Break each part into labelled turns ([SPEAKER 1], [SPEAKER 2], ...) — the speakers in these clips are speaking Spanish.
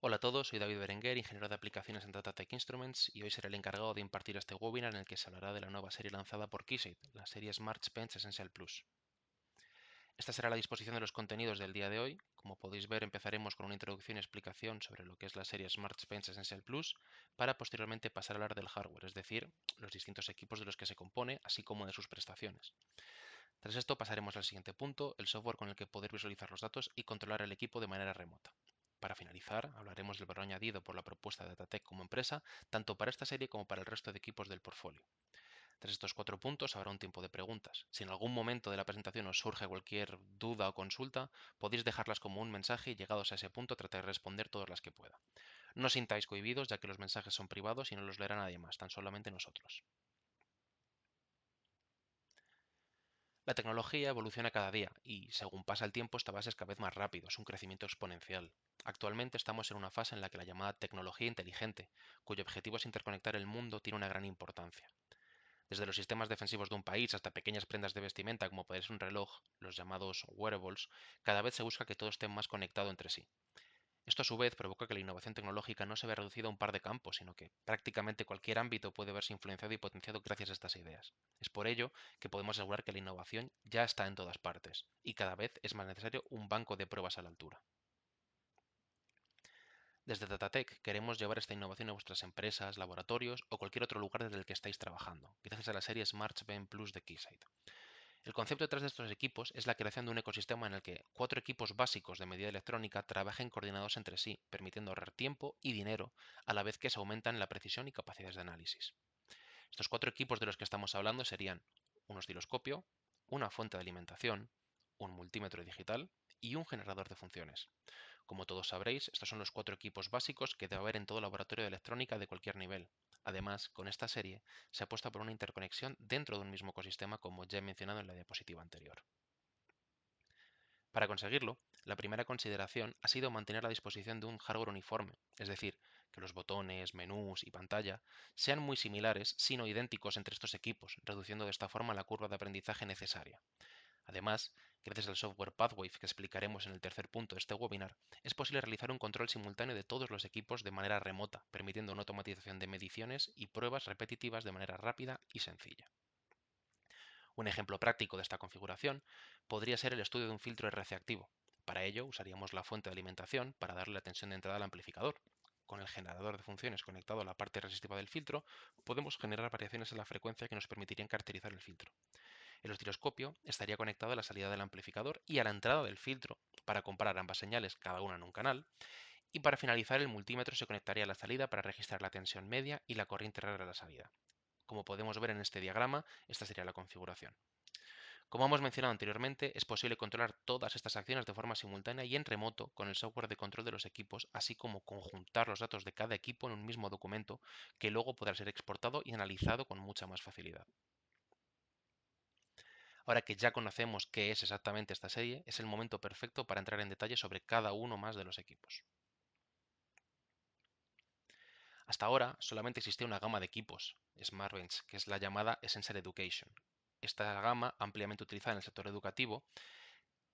[SPEAKER 1] Hola a todos, soy David Berenguer, ingeniero de aplicaciones en Datatech Instruments, y hoy seré el encargado de impartir este webinar en el que se hablará de la nueva serie lanzada por Keysight, la serie Smart Spends Essential Plus. Esta será la disposición de los contenidos del día de hoy. Como podéis ver, empezaremos con una introducción y explicación sobre lo que es la serie Smart Spends Essential Plus, para posteriormente pasar a hablar del hardware, es decir, los distintos equipos de los que se compone, así como de sus prestaciones. Tras esto pasaremos al siguiente punto, el software con el que poder visualizar los datos y controlar el equipo de manera remota. Para finalizar, hablaremos del valor añadido por la propuesta de Datatec como empresa, tanto para esta serie como para el resto de equipos del portfolio. Tras estos 4 puntos habrá un tiempo de preguntas. Si en algún momento de la presentación os surge cualquier duda o consulta, podéis dejarlas como un mensaje y llegados a ese punto trataré de responder todas las que pueda. No os sintáis cohibidos, ya que los mensajes son privados y no los leerá nadie más, tan solamente nosotros. La tecnología evoluciona cada día y, según pasa el tiempo, esta base es cada vez más rápido, es un crecimiento exponencial. Actualmente estamos en una fase en la que la llamada tecnología inteligente, cuyo objetivo es interconectar el mundo, tiene una gran importancia. Desde los sistemas defensivos de un país hasta pequeñas prendas de vestimenta como puede ser un reloj, los llamados wearables, cada vez se busca que todo esté más conectado entre sí. Esto a su vez provoca que la innovación tecnológica no se vea reducida a un par de campos, sino que prácticamente cualquier ámbito puede verse influenciado y potenciado gracias a estas ideas. Es por ello que podemos asegurar que la innovación ya está en todas partes, y cada vez es más necesario un banco de pruebas a la altura. Desde Datatec queremos llevar esta innovación a vuestras empresas, laboratorios o cualquier otro lugar desde el que estáis trabajando, gracias a la serie SmartBen Plus de Keysight. El concepto detrás de estos equipos es la creación de un ecosistema en el que 4 equipos básicos de medida electrónica trabajen coordinados entre sí, permitiendo ahorrar tiempo y dinero a la vez que se aumentan la precisión y capacidades de análisis. Estos 4 equipos de los que estamos hablando serían un osciloscopio, una fuente de alimentación, un multímetro digital y un generador de funciones. Como todos sabréis, estos son los 4 equipos básicos que debe haber en todo laboratorio de electrónica de cualquier nivel. Además, con esta serie se apuesta por una interconexión dentro de un mismo ecosistema, como ya he mencionado en la diapositiva anterior. Para conseguirlo, la primera consideración ha sido mantener la disposición de un hardware uniforme, es decir, que los botones, menús y pantalla sean muy similares, sino idénticos entre estos equipos, reduciendo de esta forma la curva de aprendizaje necesaria. Además, gracias al software Pathwave que explicaremos en el tercer punto de este webinar, es posible realizar un control simultáneo de todos los equipos de manera remota, permitiendo una automatización de mediciones y pruebas repetitivas de manera rápida y sencilla. Un ejemplo práctico de esta configuración podría ser el estudio de un filtro RC activo. Para ello, usaríamos la fuente de alimentación para darle la tensión de entrada al amplificador. Con el generador de funciones conectado a la parte resistiva del filtro, podemos generar variaciones en la frecuencia que nos permitirían caracterizar el filtro. El osciloscopio estaría conectado a la salida del amplificador y a la entrada del filtro para comparar ambas señales, cada una en un canal, y para finalizar el multímetro se conectaría a la salida para registrar la tensión media y la corriente real a la salida. Como podemos ver en este diagrama, esta sería la configuración. Como hemos mencionado anteriormente, es posible controlar todas estas acciones de forma simultánea y en remoto con el software de control de los equipos, así como conjuntar los datos de cada equipo en un mismo documento que luego podrá ser exportado y analizado con mucha más facilidad. Ahora que ya conocemos qué es exactamente esta serie, es el momento perfecto para entrar en detalle sobre cada uno más de los equipos. Hasta ahora solamente existía una gama de equipos, SmartBench, que es la llamada Essential Education. Esta gama, ampliamente utilizada en el sector educativo,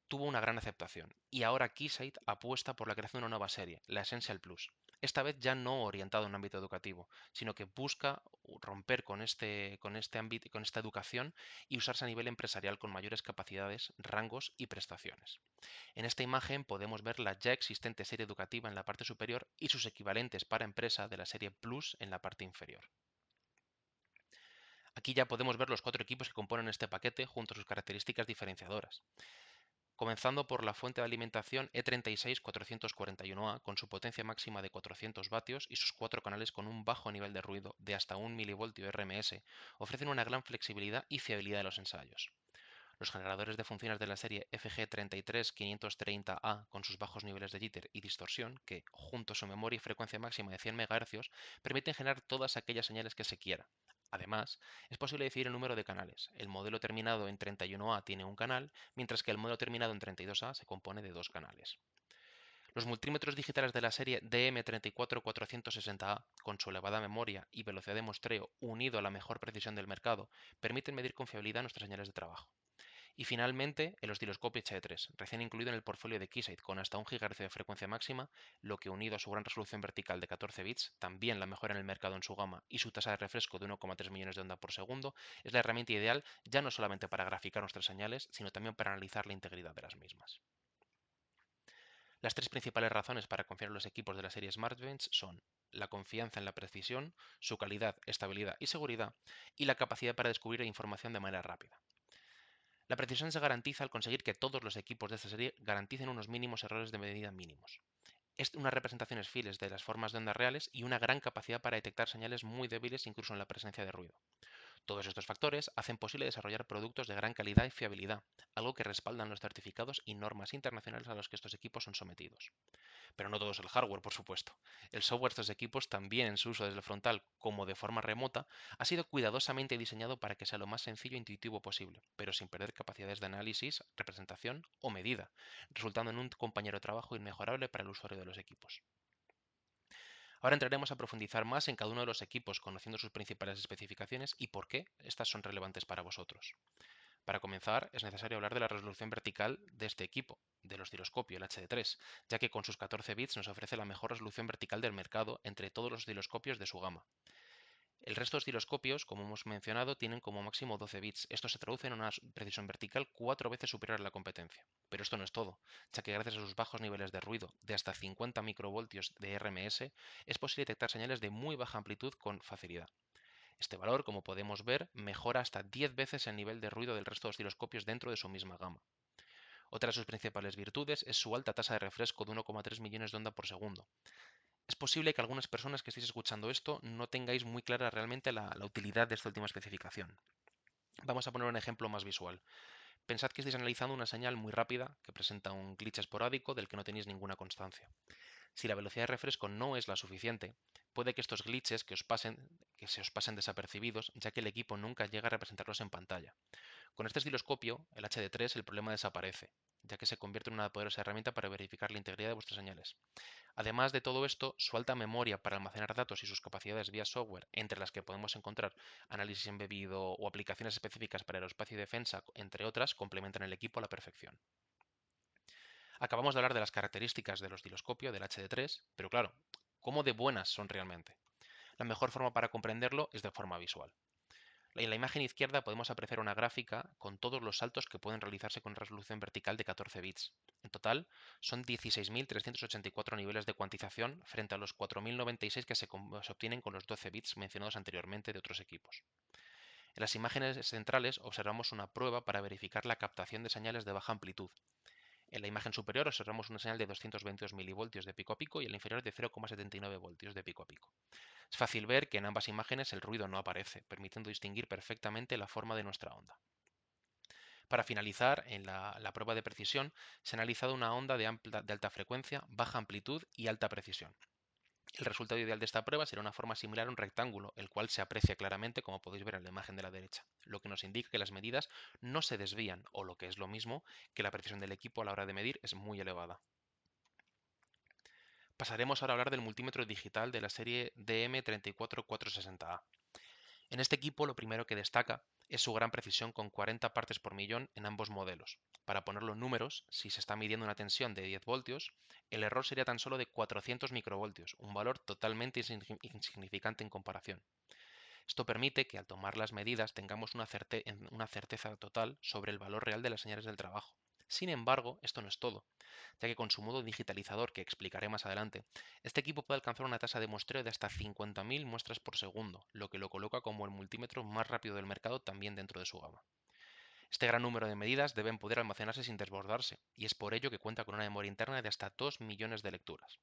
[SPEAKER 1] tuvo una gran aceptación y ahora Keysight apuesta por la creación de una nueva serie, la Essential Plus. Esta vez ya no orientado en un ámbito educativo, sino que busca romper con este ámbito, con esta educación y usarse a nivel empresarial con mayores capacidades, rangos y prestaciones. En esta imagen podemos ver la ya existente serie educativa en la parte superior y sus equivalentes para empresa de la serie Plus en la parte inferior. Aquí ya podemos ver los 4 equipos que componen este paquete junto a sus características diferenciadoras, comenzando por la fuente de alimentación E36441A con su potencia máxima de 400 vatios y sus 4 canales con un bajo nivel de ruido de hasta 1 milivoltio RMS, ofrecen una gran flexibilidad y fiabilidad de los ensayos. Los generadores de funciones de la serie FG33530A con sus bajos niveles de jitter y distorsión, que, junto a su memoria y frecuencia máxima de 100 MHz, permiten generar todas aquellas señales que se quiera. Además, es posible decidir el número de canales. El modelo terminado en 31A tiene un canal, mientras que el modelo terminado en 32A se compone de 2 canales. Los multímetros digitales de la serie DM34460A, con su elevada memoria y velocidad de muestreo unido a la mejor precisión del mercado, permiten medir con fiabilidad nuestras señales de trabajo. Y finalmente, el osciloscopio HD3, recién incluido en el portfolio de Keysight con hasta 1 GHz de frecuencia máxima, lo que unido a su gran resolución vertical de 14 bits, también la mejora en el mercado en su gama y su tasa de refresco de 1,3 millones de ondas por segundo, es la herramienta ideal ya no solamente para graficar nuestras señales, sino también para analizar la integridad de las mismas. Las tres principales razones para confiar en los equipos de la serie SmartBench son la confianza en la precisión, su calidad, estabilidad y seguridad, y la capacidad para descubrir información de manera rápida. La precisión se garantiza al conseguir que todos los equipos de esta serie garanticen unos mínimos errores de medida mínimos. Es unas representaciones fieles de las formas de ondas reales y una gran capacidad para detectar señales muy débiles incluso en la presencia de ruido. Todos estos factores hacen posible desarrollar productos de gran calidad y fiabilidad, algo que respaldan los certificados y normas internacionales a los que estos equipos son sometidos. Pero no todo es el hardware, por supuesto. El software de estos equipos, también en su uso desde el frontal como de forma remota, ha sido cuidadosamente diseñado para que sea lo más sencillo e intuitivo posible, pero sin perder capacidades de análisis, representación o medida, resultando en un compañero de trabajo inmejorable para el usuario de los equipos. Ahora entraremos a profundizar más en cada uno de los equipos, conociendo sus principales especificaciones y por qué estas son relevantes para vosotros. Para comenzar, es necesario hablar de la resolución vertical de este equipo, del osciloscopio, el HD3, ya que con sus 14 bits nos ofrece la mejor resolución vertical del mercado entre todos los osciloscopios de su gama. El resto de osciloscopios, como hemos mencionado, tienen como máximo 12 bits. Esto se traduce en una precisión vertical 4 veces superior a la competencia. Pero esto no es todo, ya que gracias a sus bajos niveles de ruido, de hasta 50 microvoltios de RMS, es posible detectar señales de muy baja amplitud con facilidad. Este valor, como podemos ver, mejora hasta 10 veces el nivel de ruido del resto de osciloscopios dentro de su misma gama. Otra de sus principales virtudes es su alta tasa de refresco de 1,3 millones de ondas por segundo. Es posible que algunas personas que estéis escuchando esto no tengáis muy clara realmente la utilidad de esta última especificación. Vamos a poner un ejemplo más visual. Pensad que estáis analizando una señal muy rápida que presenta un glitch esporádico del que no tenéis ninguna constancia. Si la velocidad de refresco no es la suficiente, puede que estos glitches que se os pasen desapercibidos, ya que el equipo nunca llega a representarlos en pantalla. Con este osciloscopio, el HD3, el problema desaparece, ya que se convierte en una poderosa herramienta para verificar la integridad de vuestras señales. Además de todo esto, su alta memoria para almacenar datos y sus capacidades vía software, entre las que podemos encontrar análisis embebido o aplicaciones específicas para aeroespacio y defensa, entre otras, complementan el equipo a la perfección. Acabamos de hablar de las características del osciloscopio del HD3, pero claro, ¿cómo de buenas son realmente? La mejor forma para comprenderlo es de forma visual. En la imagen izquierda podemos apreciar una gráfica con todos los saltos que pueden realizarse con resolución vertical de 14 bits. En total, son 16.384 niveles de cuantización frente a los 4.096 que se obtienen con los 12 bits mencionados anteriormente de otros equipos. En las imágenes centrales observamos una prueba para verificar la captación de señales de baja amplitud. En la imagen superior observamos una señal de 222 milivoltios de pico a pico y en la inferior de 0,79 voltios de pico a pico. Es fácil ver que en ambas imágenes el ruido no aparece, permitiendo distinguir perfectamente la forma de nuestra onda. Para finalizar, en la prueba de precisión se ha analizado una onda de alta frecuencia, baja amplitud y alta precisión. El resultado ideal de esta prueba será una forma similar a un rectángulo, el cual se aprecia claramente como podéis ver en la imagen de la derecha, lo que nos indica que las medidas no se desvían, o lo que es lo mismo, que la precisión del equipo a la hora de medir es muy elevada. Pasaremos ahora a hablar del multímetro digital de la serie DM34460A. En este equipo lo primero que destaca es su gran precisión con 40 partes por millón en ambos modelos. Para ponerlo en números, si se está midiendo una tensión de 10 voltios, el error sería tan solo de 400 microvoltios, un valor totalmente insignificante en comparación. Esto permite que al tomar las medidas tengamos una certeza total sobre el valor real de las señales del trabajo. Sin embargo, esto no es todo, ya que con su modo digitalizador, que explicaré más adelante, este equipo puede alcanzar una tasa de muestreo de hasta 50.000 muestras por segundo, lo que lo coloca como el multímetro más rápido del mercado también dentro de su gama. Este gran número de medidas deben poder almacenarse sin desbordarse, y es por ello que cuenta con una memoria interna de hasta 2 millones de lecturas.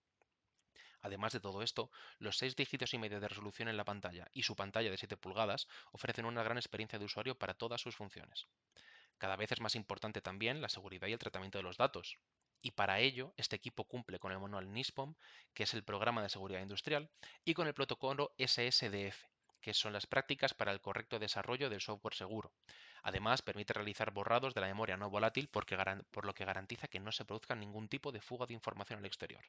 [SPEAKER 1] Además de todo esto, los 6 dígitos y medio de resolución en la pantalla y su pantalla de 7 pulgadas ofrecen una gran experiencia de usuario para todas sus funciones. Cada vez es más importante también la seguridad y el tratamiento de los datos. Y para ello, este equipo cumple con el manual NISPOM, que es el programa de seguridad industrial, y con el protocolo SSDF, que son las prácticas para el correcto desarrollo del software seguro. Además, permite realizar borrados de la memoria no volátil por lo que garantiza que no se produzca ningún tipo de fuga de información al exterior.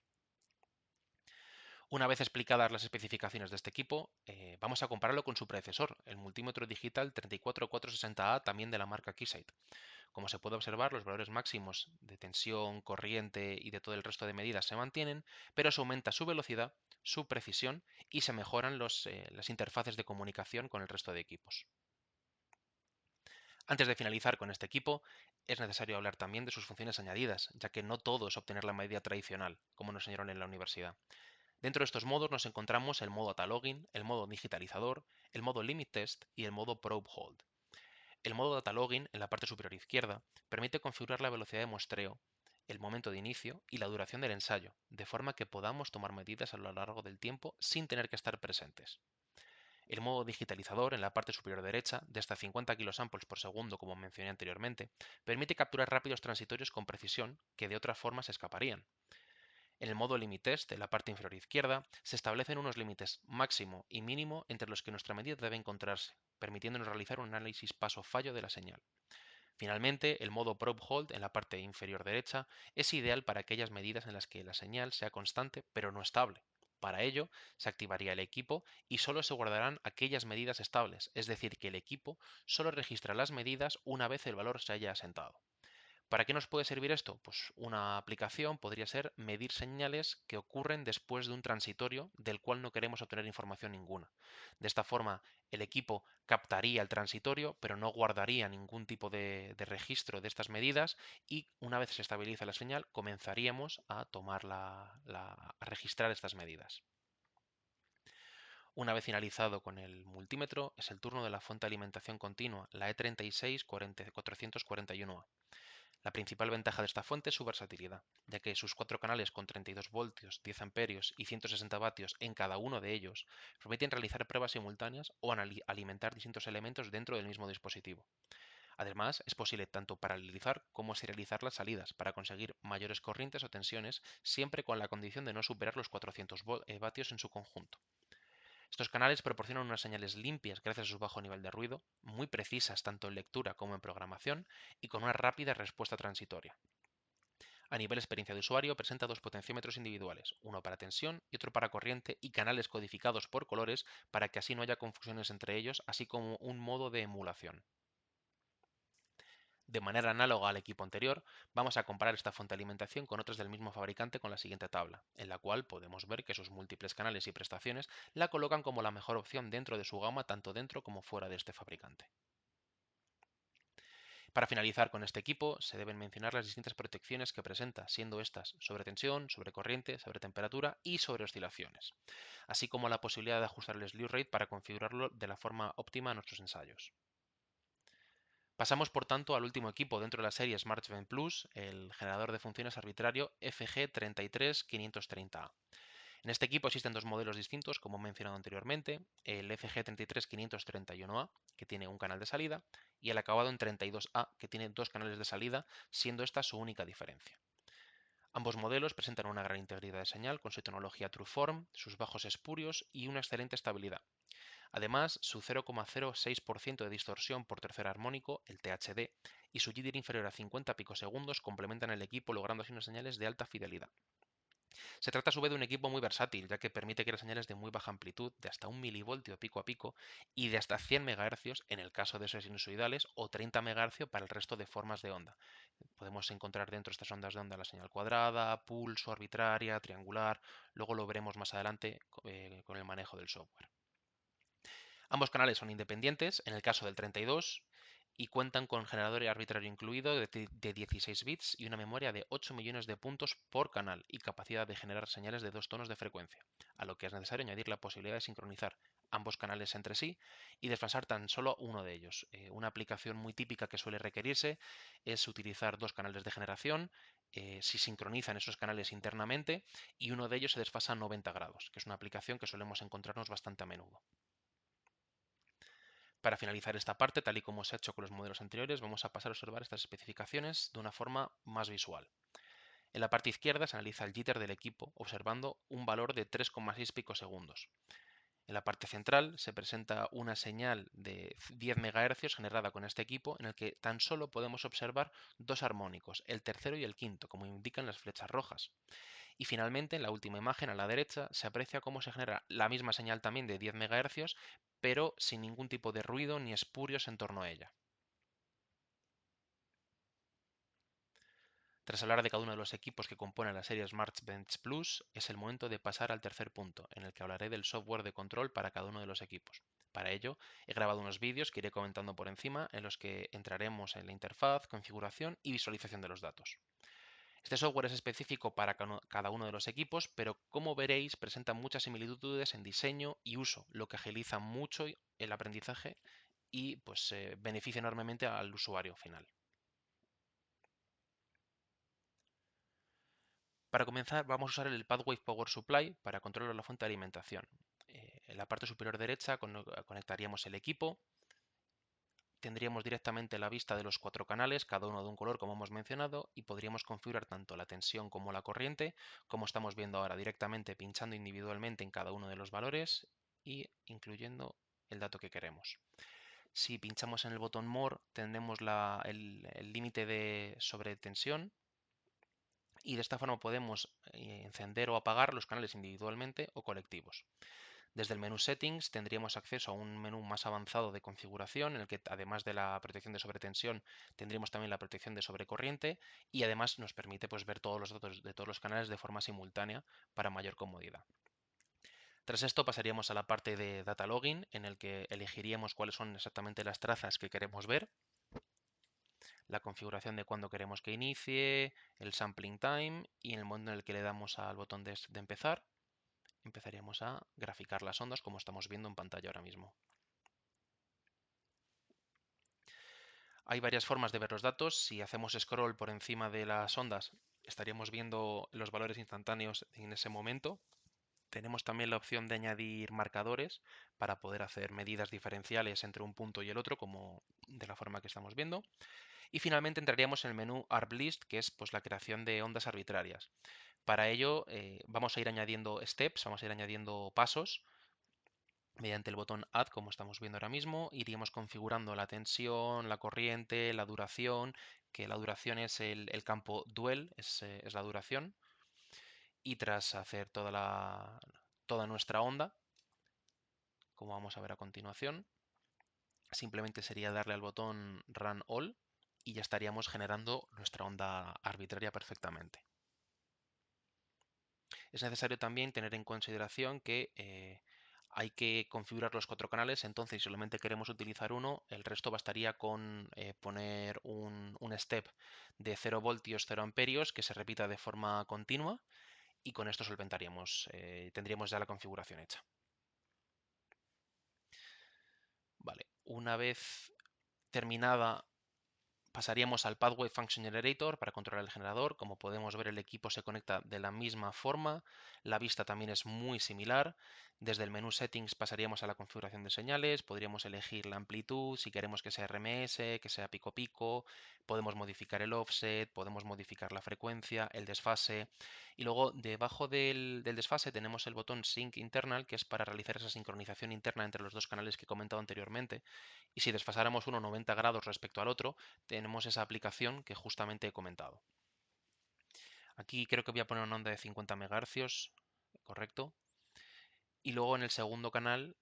[SPEAKER 1] Una vez explicadas las especificaciones de este equipo, vamos a compararlo con su predecesor, el multímetro digital 34460A, también de la marca Keysight. Como se puede observar, los valores máximos de tensión, corriente y de todo el resto de medidas se mantienen, pero se aumenta su velocidad, su precisión y se mejoran las interfaces de comunicación con el resto de equipos. Antes de finalizar con este equipo, es necesario hablar también de sus funciones añadidas, ya que no todo es obtener la medida tradicional, como nos enseñaron en la universidad. Dentro de estos modos nos encontramos el modo Data Logging, el modo Digitalizador, el modo Limit Test y el modo Probe Hold. El modo Data Logging, en la parte superior izquierda, permite configurar la velocidad de muestreo, el momento de inicio y la duración del ensayo, de forma que podamos tomar medidas a lo largo del tiempo sin tener que estar presentes. El modo digitalizador, en la parte superior derecha, de hasta 50 kilosamples por segundo, como mencioné anteriormente, permite capturar rápidos transitorios con precisión que de otra forma se escaparían. En el modo Limit Test, en la parte inferior izquierda, se establecen unos límites máximo y mínimo entre los que nuestra medida debe encontrarse, permitiéndonos realizar un análisis paso-fallo de la señal. Finalmente, el modo Probe Hold, en la parte inferior derecha, es ideal para aquellas medidas en las que la señal sea constante pero no estable. Para ello, se activaría el equipo y solo se guardarán aquellas medidas estables, es decir, que el equipo solo registra las medidas una vez el valor se haya asentado. ¿Para qué nos puede servir esto? Pues una aplicación podría ser medir señales que ocurren después de un transitorio del cual no queremos obtener información ninguna. De esta forma, el equipo captaría el transitorio, pero no guardaría ningún tipo de registro de estas medidas y una vez se estabiliza la señal, comenzaríamos a a registrar estas medidas. Una vez finalizado con el multímetro, es el turno de la fuente de alimentación continua, la E36-441A. La principal ventaja de esta fuente es su versatilidad, ya que sus 4 canales con 32 voltios, 10 amperios y 160 vatios en cada uno de ellos permiten realizar pruebas simultáneas o alimentar distintos elementos dentro del mismo dispositivo. Además, es posible tanto paralelizar como serializar las salidas para conseguir mayores corrientes o tensiones, siempre con la condición de no superar los 400 vatios en su conjunto. Estos canales proporcionan unas señales limpias gracias a su bajo nivel de ruido, muy precisas tanto en lectura como en programación y con una rápida respuesta transitoria. A nivel experiencia de usuario, presenta dos potenciómetros individuales, uno para tensión y otro para corriente y canales codificados por colores para que así no haya confusiones entre ellos, así como un modo de emulación. De manera análoga al equipo anterior, vamos a comparar esta fuente de alimentación con otras del mismo fabricante con la siguiente tabla, en la cual podemos ver que sus múltiples canales y prestaciones la colocan como la mejor opción dentro de su gama tanto dentro como fuera de este fabricante. Para finalizar con este equipo, se deben mencionar las distintas protecciones que presenta, siendo estas sobre tensión, sobre corriente, sobre temperatura y sobre oscilaciones, así como la posibilidad de ajustar el slew rate para configurarlo de la forma óptima a nuestros ensayos. Pasamos por tanto al último equipo dentro de la serie SmartVent Plus, el generador de funciones arbitrario FG33530A. En este equipo existen dos modelos distintos, como he mencionado anteriormente, el FG33531A, que tiene un canal de salida, y el acabado en 32A, que tiene dos canales de salida, siendo esta su única diferencia. Ambos modelos presentan una gran integridad de señal con su tecnología TrueForm, sus bajos espurios y una excelente estabilidad. Además, su 0,06% de distorsión por tercer armónico, el THD, y su jitter inferior a 50 picosegundos complementan el equipo logrando así unas señales de alta fidelidad. Se trata a su vez de un equipo muy versátil, ya que permite crear señales de muy baja amplitud, de hasta 1 milivoltio pico a pico, y de hasta 100 MHz en el caso de series sinusoidales o 30 MHz para el resto de formas de onda. Podemos encontrar dentro de estas ondas de onda la señal cuadrada, pulso, arbitraria, triangular, luego lo veremos más adelante con el manejo del software. Ambos canales son independientes, en el caso del 32, y cuentan con generador arbitrario incluido de 16 bits y una memoria de 8 millones de puntos por canal y capacidad de generar señales de 2 tonos de frecuencia, a lo que es necesario añadir la posibilidad de sincronizar ambos canales entre sí y desfasar tan solo uno de ellos. Una aplicación muy típica que suele requerirse es utilizar dos canales de generación, si sincronizan esos canales internamente y uno de ellos se desfasa a 90 grados, que es una aplicación que solemos encontrarnos bastante a menudo. Para finalizar esta parte, tal y como se ha hecho con los modelos anteriores, vamos a pasar a observar estas especificaciones de una forma más visual. En la parte izquierda se analiza el jitter del equipo, observando un valor de 3,6 picosegundos. En la parte central se presenta una señal de 10 MHz generada con este equipo en el que tan solo podemos observar dos armónicos, el tercero y el quinto, como indican las flechas rojas. Y finalmente, en la última imagen a la derecha se aprecia cómo se genera la misma señal también de 10 MHz, pero sin ningún tipo de ruido ni espurios en torno a ella. Tras hablar de cada uno de los equipos que componen la serie SmartBench Plus, es el momento de pasar al tercer punto, en el que hablaré del software de control para cada uno de los equipos. Para ello, he grabado unos vídeos que iré comentando por encima, en los que entraremos en la interfaz, configuración y visualización de los datos. Este software es específico para cada uno de los equipos, pero como veréis presenta muchas similitudes en diseño y uso, lo que agiliza mucho el aprendizaje y pues beneficia enormemente al usuario final. Para comenzar, vamos a usar el Pathwave Power Supply para controlar la fuente de alimentación. En la parte superior derecha conectaríamos el equipo, tendríamos directamente la vista de los 4 canales, cada uno de un color como hemos mencionado, y podríamos configurar tanto la tensión como la corriente, como estamos viendo ahora, directamente pinchando individualmente en cada uno de los valores y incluyendo el dato que queremos. Si pinchamos en el botón More, tendremos el límite de sobretensión y de esta forma podemos encender o apagar los canales individualmente o colectivos. Desde el menú Settings tendríamos acceso a un menú más avanzado de configuración en el que además de la protección de sobretensión tendríamos también la protección de sobrecorriente y además nos permite pues, ver todos los datos de todos los canales de forma simultánea para mayor comodidad. Tras esto pasaríamos a la parte de Data Logging en el que elegiríamos cuáles son exactamente las trazas que queremos ver, la configuración de cuándo queremos que inicie, el sampling time y en el momento en el que le damos al botón de empezar empezaríamos a graficar las ondas como estamos viendo en pantalla ahora mismo. Hay varias formas de ver los datos. Si hacemos scroll por encima de las ondas, estaríamos viendo los valores instantáneos en ese momento. Tenemos también la opción de añadir marcadores para poder hacer medidas diferenciales entre un punto y el otro, como de la forma que estamos viendo. Y finalmente entraríamos en el menú ARP-List, que es pues, la creación de ondas arbitrarias. Para ello vamos a ir añadiendo steps, vamos a ir añadiendo pasos mediante el botón Add, como estamos viendo ahora mismo. Iríamos configurando la tensión, la corriente, la duración, que la duración es el campo Duel, es la duración. Y tras hacer toda nuestra onda, como vamos a ver a continuación, simplemente sería darle al botón Run All y ya estaríamos generando nuestra onda arbitraria perfectamente. Es necesario también tener en consideración que hay que configurar los 4 canales, entonces si solamente queremos utilizar uno, el resto bastaría con poner un step de 0 voltios, 0 amperios que se repita de forma continua y con esto solventaríamos, tendríamos ya la configuración hecha. Vale, una vez terminada pasaríamos al Pathway Function Generator para controlar el generador. Como podemos ver, el equipo se conecta de la misma forma. La vista también es muy similar. Desde el menú Settings pasaríamos a la configuración de señales. Podríamos elegir la amplitud, si queremos que sea RMS, que sea pico pico. Podemos modificar el offset, podemos modificar la frecuencia, el desfase. Y luego, debajo del desfase, tenemos el botón Sync Internal, que es para realizar esa sincronización interna entre los dos canales que he comentado anteriormente. Y si desfasáramos uno 90 grados respecto al otro, tenemos esa aplicación que justamente he comentado. Aquí creo que voy a poner una onda de 50 MHz, correcto. Y luego en el segundo canal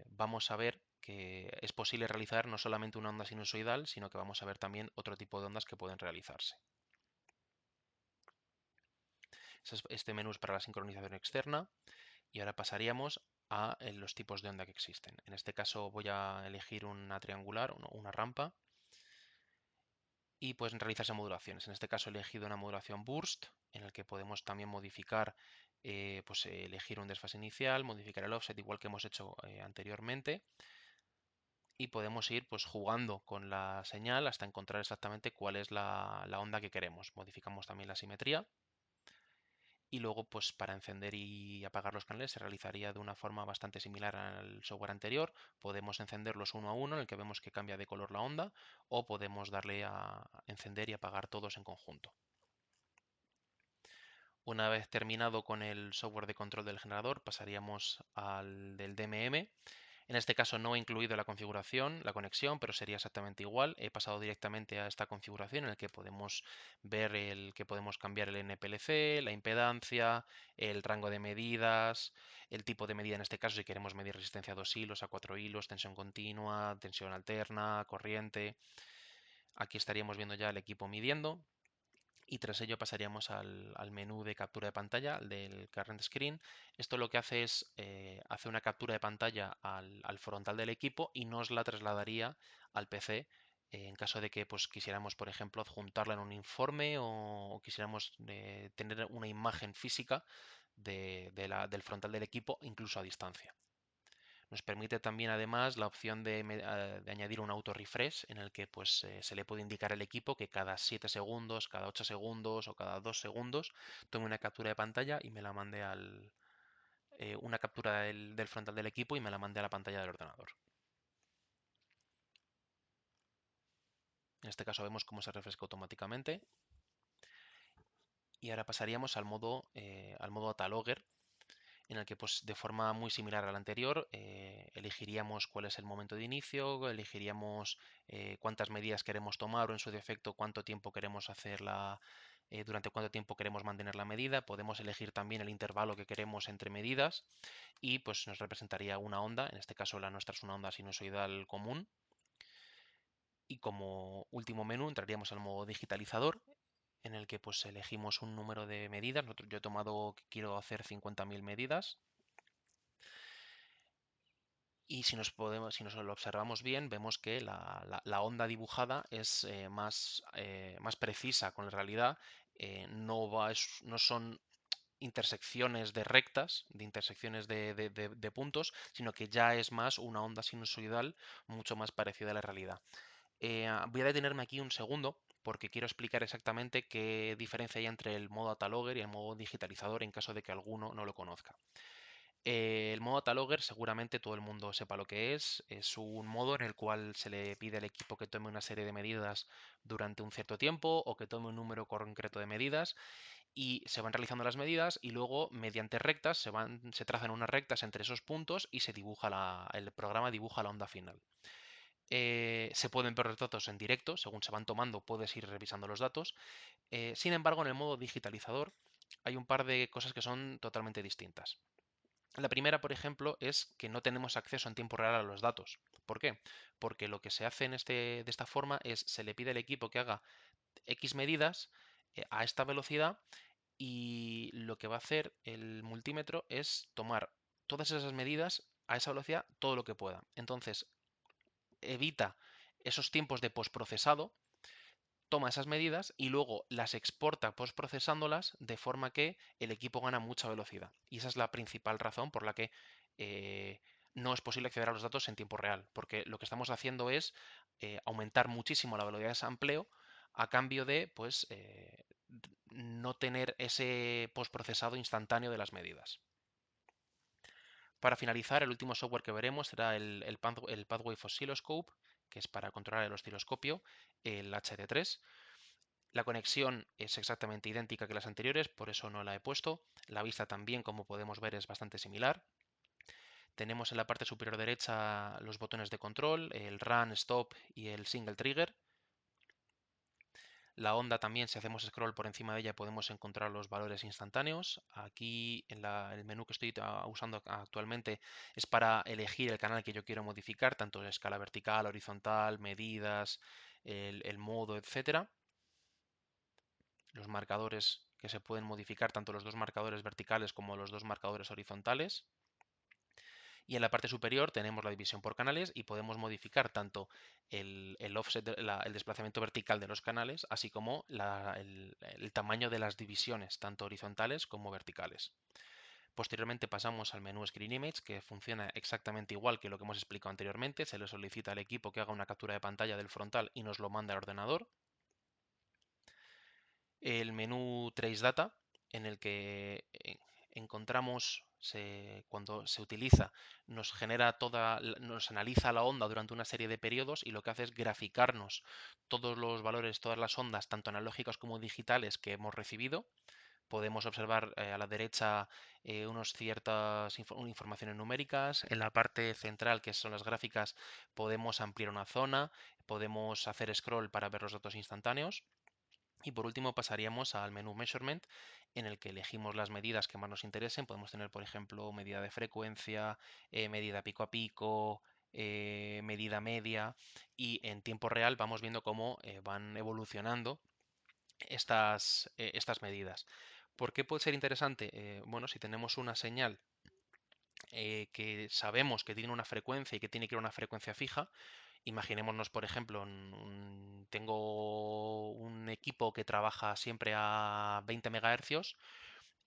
[SPEAKER 1] vamos a ver que es posible realizar no solamente una onda sinusoidal, sino que vamos a ver también otro tipo de ondas que pueden realizarse. Este menú es para la sincronización externa y ahora pasaríamos a los tipos de onda que existen. En este caso voy a elegir una triangular, una rampa, y pueden realizarse modulaciones. En este caso he elegido una modulación burst, en el que podemos también modificar, pues elegir un desfase inicial, modificar el offset igual que hemos hecho anteriormente, y podemos ir pues jugando con la señal hasta encontrar exactamente cuál es la onda que queremos. Modificamos también la simetría. Y luego, pues para encender y apagar los canales se realizaría de una forma bastante similar al software anterior. Podemos encenderlos uno a uno, en el que vemos que cambia de color la onda, o podemos darle a encender y apagar todos en conjunto. Una vez terminado con el software de control del generador, pasaríamos al del DMM. En este caso no he incluido la configuración, la conexión, pero sería exactamente igual. He pasado directamente a esta configuración en la que podemos ver que podemos cambiar el NPLC, la impedancia, el rango de medidas, el tipo de medida en este caso si queremos medir resistencia a 2 hilos, a 4 hilos, tensión continua, tensión alterna, corriente. Aquí estaríamos viendo ya el equipo midiendo. y tras ello pasaríamos al menú de captura de pantalla, al del current screen. Esto lo que hace es hacer una captura de pantalla al frontal del equipo y nos la trasladaría al PC en caso de que pues, quisiéramos, por ejemplo, adjuntarla en un informe o quisiéramos tener una imagen física del frontal del equipo, incluso a distancia. Nos permite también además la opción de añadir un auto refresh en el que pues, se le puede indicar al equipo que cada 7 segundos, cada 8 segundos o cada 2 segundos tome una captura de pantalla y me la mande una captura del frontal del equipo y me la mande a la pantalla del ordenador. En este caso vemos cómo se refresca automáticamente. Y ahora pasaríamos al modo Data Logger, en el que pues, de forma muy similar al anterior elegiríamos cuál es el momento de inicio, elegiríamos cuántas medidas queremos tomar o en su defecto cuánto tiempo queremos hacerla, durante cuánto tiempo queremos mantener la medida. Podemos elegir también el intervalo que queremos entre medidas y pues nos representaría una onda, en este caso la nuestra es una onda sinusoidal común. Y como último menú entraríamos al modo digitalizador, en el que pues elegimos un número de medidas. Yo he tomado que quiero hacer 50.000 medidas. Y si nos lo observamos bien, vemos que la onda dibujada es más precisa con la realidad. No son intersecciones de rectas, de intersecciones de puntos, sino que ya es más una onda sinusoidal mucho más parecida a la realidad. Voy a detenerme aquí un segundo porque quiero explicar exactamente qué diferencia hay entre el modo Data Logger y el modo digitalizador en caso de que alguno no lo conozca. El modo Data Logger seguramente todo el mundo sepa lo que es. Es un modo en el cual se le pide al equipo que tome una serie de medidas durante un cierto tiempo o que tome un número concreto de medidas y se van realizando las medidas y luego mediante rectas se trazan unas rectas entre esos puntos y el programa dibuja la onda final. Se pueden ver los datos en directo, según se van tomando puedes ir revisando los datos. Sin embargo, en el modo digitalizador hay un par de cosas que son totalmente distintas. La primera, por ejemplo, es que no tenemos acceso en tiempo real a los datos. ¿Por qué? Porque lo que se hace de esta forma es se le pide al equipo que haga X medidas a esta velocidad y lo que va a hacer el multímetro es tomar todas esas medidas a esa velocidad todo lo que pueda. Entonces, evita esos tiempos de postprocesado, toma esas medidas y luego las exporta postprocesándolas de forma que el equipo gana mucha velocidad. Y esa es la principal razón por la que no es posible acceder a los datos en tiempo real, porque lo que estamos haciendo es aumentar muchísimo la velocidad de sampleo a cambio de pues, no tener ese postprocesado instantáneo de las medidas. Para finalizar, el último software que veremos será el Pathwave Oscilloscope, que es para controlar el osciloscopio, el HD3. La conexión es exactamente idéntica que las anteriores, por eso no la he puesto. La vista también, como podemos ver, es bastante similar. Tenemos en la parte superior derecha los botones de control, el Run, Stop y el Single Trigger. La onda también, si hacemos scroll por encima de ella, podemos encontrar los valores instantáneos. Aquí en el menú que estoy usando actualmente es para elegir el canal que yo quiero modificar, tanto escala vertical, horizontal, medidas, el modo, etcétera. Los marcadores que se pueden modificar, tanto los dos marcadores verticales como los dos marcadores horizontales. Y en la parte superior tenemos la división por canales y podemos modificar tanto el offset, el desplazamiento vertical de los canales, así como el tamaño de las divisiones, tanto horizontales como verticales. Posteriormente pasamos al menú Screen Image, que funciona exactamente igual que lo que hemos explicado anteriormente. Se le solicita al equipo que haga una captura de pantalla del frontal y nos lo manda al ordenador. El menú Trace Data, en el que encontramos, cuando se utiliza, nos analiza la onda durante una serie de periodos y lo que hace es graficarnos todos los valores, todas las ondas, tanto analógicas como digitales que hemos recibido. Podemos observar a la derecha unas ciertas informaciones numéricas. En la parte central, que son las gráficas, podemos ampliar una zona, podemos hacer scroll para ver los datos instantáneos. Y por último pasaríamos al menú Measurement, en el que elegimos las medidas que más nos interesen. Podemos tener, por ejemplo, medida de frecuencia, medida pico a pico, medida media, y en tiempo real vamos viendo cómo van evolucionando estas medidas. ¿Por qué puede ser interesante? Bueno, si tenemos una señal que sabemos que tiene una frecuencia y que tiene que ir a una frecuencia fija, imaginémonos, por ejemplo, tengo un equipo que trabaja siempre a 20 MHz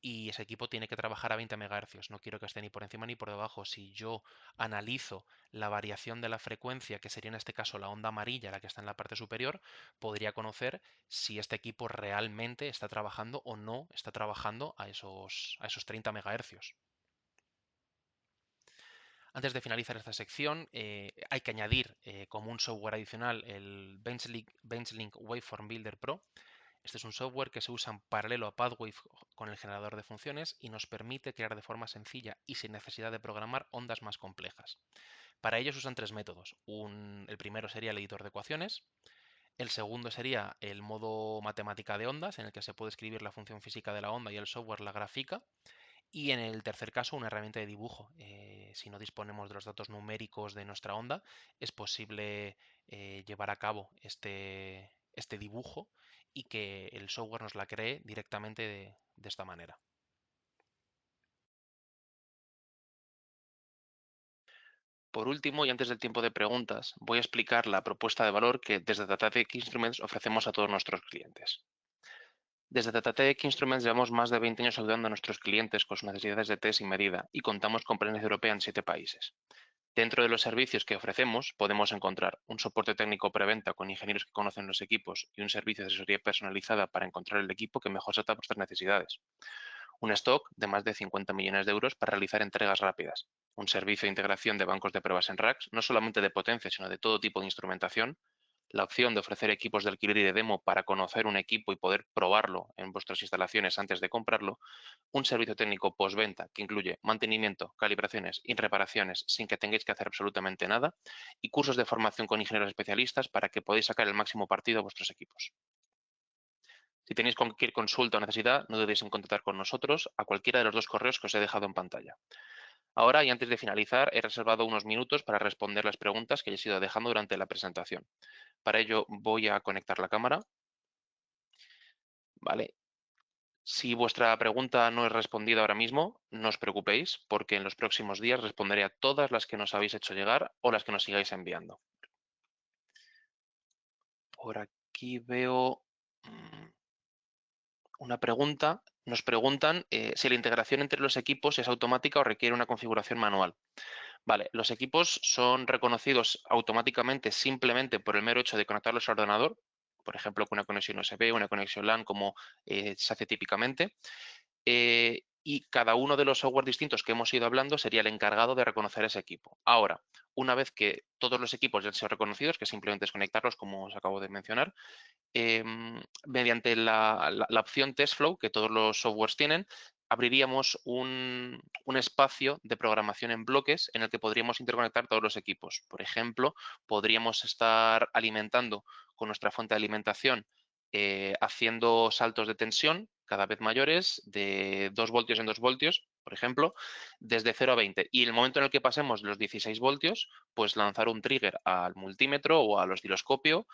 [SPEAKER 1] y ese equipo tiene que trabajar a 20 MHz. No quiero que esté ni por encima ni por debajo. Si yo analizo la variación de la frecuencia, que sería en este caso la onda amarilla, la que está en la parte superior, podría conocer si este equipo realmente está trabajando o no está trabajando a esos 30 MHz. Antes de finalizar esta sección, hay que añadir como un software adicional el BenchLink Waveform Builder Pro. Este es un software que se usa en paralelo a Pathwave con el generador de funciones y nos permite crear de forma sencilla y sin necesidad de programar ondas más complejas. Para ello se usan tres métodos. El primero sería el editor de ecuaciones. El segundo sería el modo matemática de ondas, en el que se puede escribir la función física de la onda y el software la grafica. Y en el tercer caso, una herramienta de dibujo. Si no disponemos de los datos numéricos de nuestra onda, es posible llevar a cabo este dibujo y que el software nos la cree directamente de esta manera. Por último, y antes del tiempo de preguntas, voy a explicar la propuesta de valor que desde Datatec Instruments ofrecemos a todos nuestros clientes. Desde Datatec Instruments llevamos más de 20 años ayudando a nuestros clientes con sus necesidades de test y medida y contamos con presencia europea en 7 países. Dentro de los servicios que ofrecemos podemos encontrar un soporte técnico preventa con ingenieros que conocen los equipos y un servicio de asesoría personalizada para encontrar el equipo que mejor se adapta a vuestras necesidades. Un stock de más de 50 millones de euros para realizar entregas rápidas. Un servicio de integración de bancos de pruebas en racks, no solamente de potencia, sino de todo tipo de instrumentación. La opción de ofrecer equipos de alquiler y de demo para conocer un equipo y poder probarlo en vuestras instalaciones antes de comprarlo. Un servicio técnico postventa que incluye mantenimiento, calibraciones y reparaciones sin que tengáis que hacer absolutamente nada. Y cursos de formación con ingenieros especialistas para que podáis sacar el máximo partido a vuestros equipos. Si tenéis cualquier consulta o necesidad, no dudéis en contactar con nosotros a cualquiera de los dos correos que os he dejado en pantalla. Ahora, y antes de finalizar, he reservado unos minutos para responder las preguntas que he ido dejando durante la presentación. Para ello, voy a conectar la cámara. Vale. Si vuestra pregunta no es respondida ahora mismo, no os preocupéis, porque en los próximos días responderé a todas las que nos habéis hecho llegar o las que nos sigáis enviando. Por aquí veo una pregunta. Nos preguntan si la integración entre los equipos es automática o requiere una configuración manual. Vale, los equipos son reconocidos automáticamente simplemente por el mero hecho de conectarlos al ordenador, por ejemplo, con una conexión USB, una conexión LAN, como se hace típicamente. Y cada uno de los software distintos que hemos ido hablando sería el encargado de reconocer ese equipo. Ahora, una vez que todos los equipos ya han sido reconocidos, que simplemente es conectarlos, como os acabo de mencionar, mediante la opción TestFlow, que todos los softwares tienen, abriríamos un espacio de programación en bloques en el que podríamos interconectar todos los equipos. Por ejemplo, podríamos estar alimentando con nuestra fuente de alimentación, haciendo saltos de tensión cada vez mayores de 2 voltios en 2 voltios, por ejemplo, desde 0 a 20. Y en el momento en el que pasemos los 16 voltios, pues lanzar un trigger al multímetro o al osciloscopio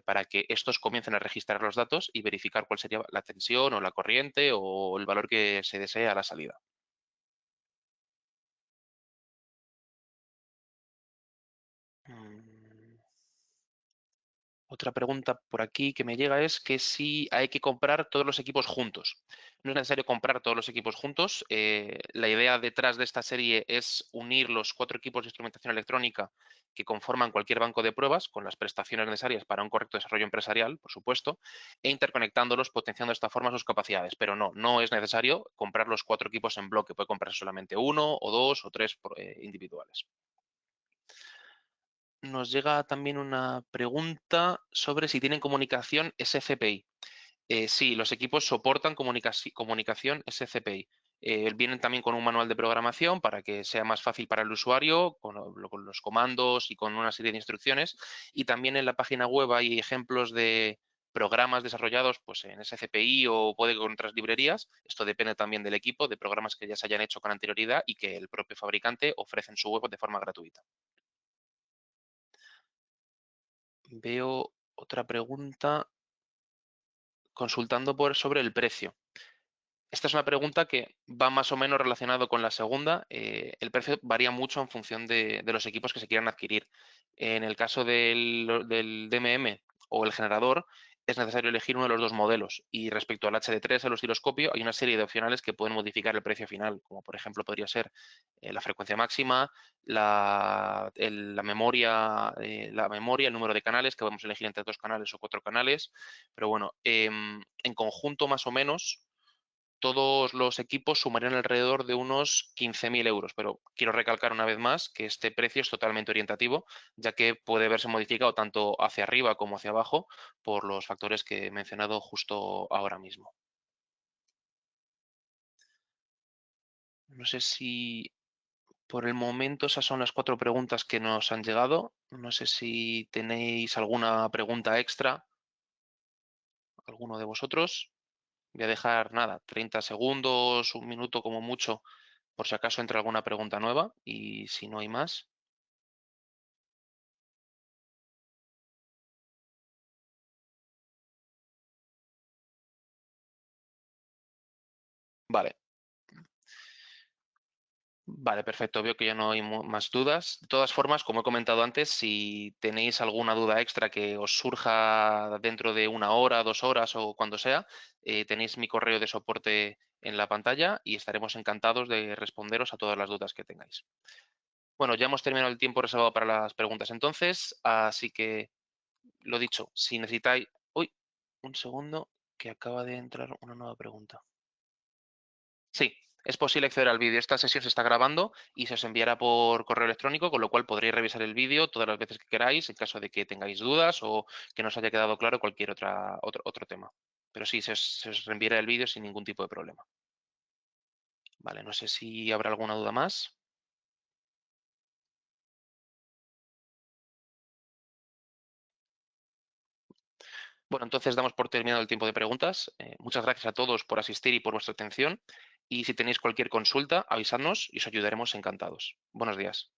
[SPEAKER 1] para que estos comiencen a registrar los datos y verificar cuál sería la tensión o la corriente o el valor que se desea a la salida. Mm, Otra pregunta por aquí que me llega es que si hay que comprar todos los equipos juntos. No es necesario comprar todos los equipos juntos. La idea detrás de esta serie es unir los 4 equipos de instrumentación electrónica que conforman cualquier banco de pruebas con las prestaciones necesarias para un correcto desarrollo empresarial, por supuesto, e interconectándolos, potenciando de esta forma sus capacidades. Pero no es necesario comprar los 4 equipos en bloque. Puede comprarse solamente uno o dos o tres individuales. Nos llega también una pregunta sobre si tienen comunicación SCPI. Sí, los equipos soportan comunicación SCPI. Vienen también con un manual de programación para que sea más fácil para el usuario, con los comandos y con una serie de instrucciones. Y también en la página web hay ejemplos de programas desarrollados pues, en SCPI o puede con otras librerías. Esto depende también del equipo, de programas que ya se hayan hecho con anterioridad y que el propio fabricante ofrece en su web de forma gratuita. Veo otra pregunta consultando sobre el precio. Esta es una pregunta que va más o menos relacionado con la segunda. El precio varía mucho en función de los equipos que se quieran adquirir. En el caso del DMM o el generador, es necesario elegir uno de los dos modelos. Y respecto al HD3, al osciloscopio, hay una serie de opcionales que pueden modificar el precio final, como por ejemplo podría ser la frecuencia máxima, la memoria, el número de canales, que podemos elegir entre 2 canales o 4 canales. Pero bueno, en conjunto más o menos todos los equipos sumarían alrededor de unos 15.000 euros, pero quiero recalcar una vez más que este precio es totalmente orientativo, ya que puede verse modificado tanto hacia arriba como hacia abajo por los factores que he mencionado justo ahora mismo. No sé si por el momento esas son las 4 preguntas que nos han llegado. No sé si tenéis alguna pregunta extra, alguno de vosotros. Voy a dejar nada, 30 segundos, un minuto como mucho, por si acaso entra alguna pregunta nueva y si no hay más. Vale, vale, perfecto. Veo que ya no hay más dudas. De todas formas, como he comentado antes, si tenéis alguna duda extra que os surja dentro de 1 hora, 2 horas o cuando sea, tenéis mi correo de soporte en la pantalla y estaremos encantados de responderos a todas las dudas que tengáis. Bueno, ya hemos terminado el tiempo reservado para las preguntas entonces, así que lo dicho, si necesitáis... Uy, un segundo, que acaba de entrar una nueva pregunta. Sí, es posible acceder al vídeo. Esta sesión se está grabando y se os enviará por correo electrónico, con lo cual podréis revisar el vídeo todas las veces que queráis en caso de que tengáis dudas o que no os haya quedado claro cualquier otro tema. Pero sí, se os reenviará el vídeo sin ningún tipo de problema. Vale, no sé si habrá alguna duda más. Bueno, entonces damos por terminado el tiempo de preguntas. Muchas gracias a todos por asistir y por vuestra atención. Y si tenéis cualquier consulta, avisadnos y os ayudaremos encantados. Buenos días.